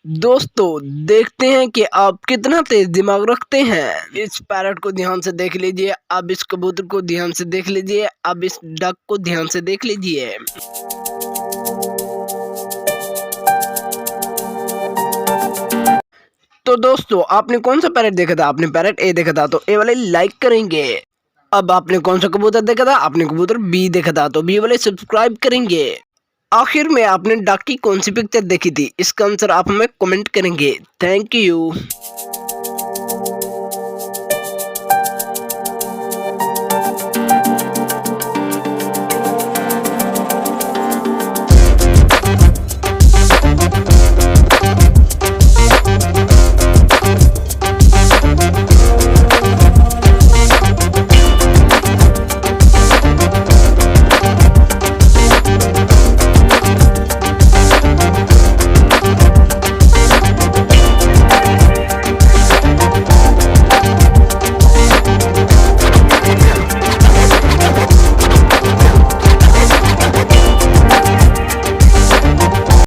दोस्तों देखते हैं कि आप कितना तेज दिमाग रखते हैं। इस पैरट को ध्यान से देख लीजिए, अब इस कबूतर को ध्यान से देख लीजिए, अब इस डक को ध्यान से देख लीजिए। तो दोस्तों आपने कौन सा पैरट देखा था? आपने पैरट ए देखा था तो ए वाले लाइक करेंगे। अब आपने कौन सा कबूतर देखा था? आपने कबूतर बी देखा था तो बी वाले सब्सक्राइब करेंगे। आखिर में आपने डक की कौन सी पिक्चर देखी थी? इसका आंसर आप हमें कमेंट करेंगे। Thank you.